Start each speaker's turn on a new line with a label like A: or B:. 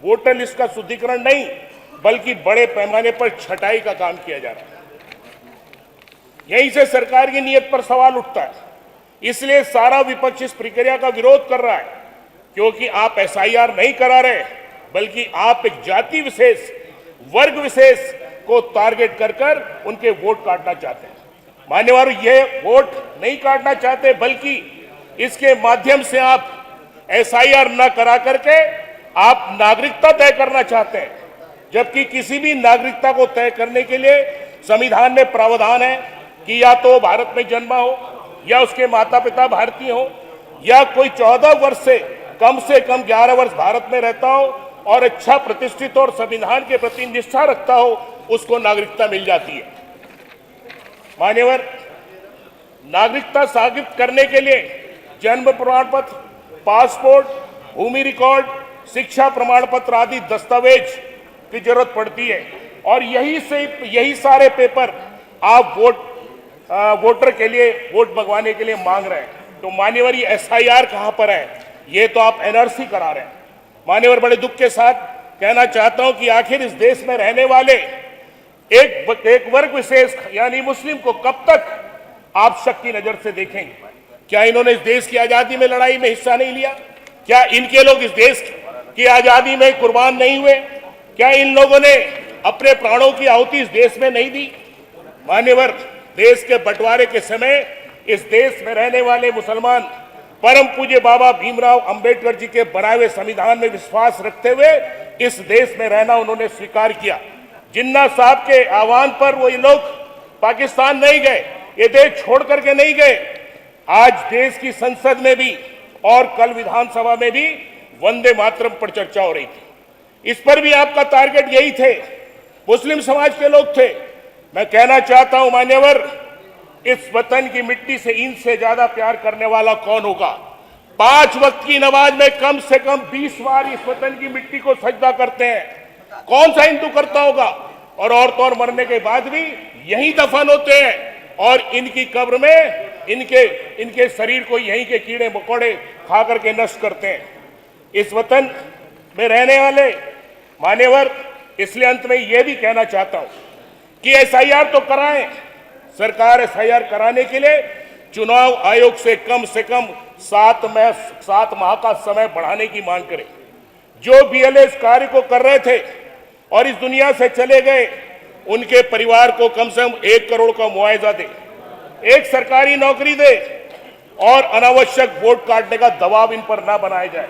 A: Voter list का शुद्धिकरण नहीं बल्कि बड़े पैमाने पर छटाई का काम किया जा रहा है। यहीं से सरकार की नीयत पर सवाल उठता है। इसलिए सारा विपक्ष इस प्रक्रिया का विरोध कर रहा है, क्योंकि आप एसआईआर नहीं करा रहे बल्कि आप एक जाति विशेष, वर्ग विशेष को टारगेट कर उनके वोट काटना चाहते हैं। मान्यवर, ये वोट नहीं काटना चाहते बल्कि इसके माध्यम से आप एसआईआर न करा करके आप नागरिकता तय करना चाहते हैं, जबकि किसी भी नागरिकता को तय करने के लिए संविधान में प्रावधान है कि या तो भारत में जन्मा हो या उसके माता पिता भारतीय हो या कोई 14 वर्ष से कम 11 वर्ष भारत में रहता हो और अच्छा प्रतिष्ठित और संविधान के प्रति निष्ठा रखता हो, उसको नागरिकता मिल जाती है। मान्यवर, नागरिकता साबित करने के लिए जन्म प्रमाण पत्र, पासपोर्ट, भूमि रिकॉर्ड, शिक्षा प्रमाण पत्र आदि दस्तावेज की जरूरत पड़ती है और यही सारे पेपर आप वोटर के लिए वोट मंगवाने के लिए मांग रहे हैं। तो मान्यवर, ये एसआईआर कहां पर है? ये तो आप एनआरसी करा रहे हैं। मान्यवर, बड़े दुख के साथ कहना चाहता हूं कि आखिर इस देश में रहने वाले एक वर्ग विशेष यानी मुस्लिम को कब तक आप शक की नजर से देखेंगे? क्या इन्होंने इस देश की आजादी में लड़ाई में हिस्सा नहीं लिया? क्या इनके लोग इस देश की आजादी में कुर्बान नहीं हुए? क्या इन लोगों ने अपने प्राणों की आहुति इस देश में नहीं दी? मान्यवर, देश के बंटवारे के समय इस देश में रहने वाले मुसलमान परम पूज्य बाबा भीमराव अंबेडकर जी के बनाए हुए संविधान में विश्वास रखते हुए इस देश में रहना उन्होंने स्वीकार किया। जिन्ना साहब के आह्वान पर वो ये लोग पाकिस्तान नहीं गए, ये देश छोड़ करके नहीं गए। आज देश की संसद में भी और कल विधानसभा में भी वंदे मातरम पर चर्चा हो रही थी। इस पर भी आपका टारगेट यही थे, मुस्लिम समाज के लोग थे। मैं कहना चाहता हूं मान्यवर, इस वतन की मिट्टी से इनसे ज्यादा प्यार करने वाला कौन होगा? 5 वक्त की नमाज में कम से कम 20 बार इस वतन की मिट्टी को सजदा करते हैं। कौन सा हिंदू करता होगा? और औरतों और मरने के बाद भी यहीं दफन होते हैं और इनकी कब्र में इनके शरीर को यहीं के कीड़े मकोड़े खा करके नष्ट करते हैं। इस वतन में रहने वाले मान्यवर, इसलिए अंत में यह भी कहना चाहता हूं कि एसआईआर तो कराएं। सरकार एसआईआर कराने के लिए चुनाव आयोग से कम 7 माह का समय बढ़ाने की मांग करे। जो बीएलए इस कार्य को कर रहे थे और इस दुनिया से चले गए, उनके परिवार को कम से कम 1 करोड़ का मुआवजा दे, एक सरकारी नौकरी दे और अनावश्यक वोट काटने का दबाव इन पर ना बनाया जाए।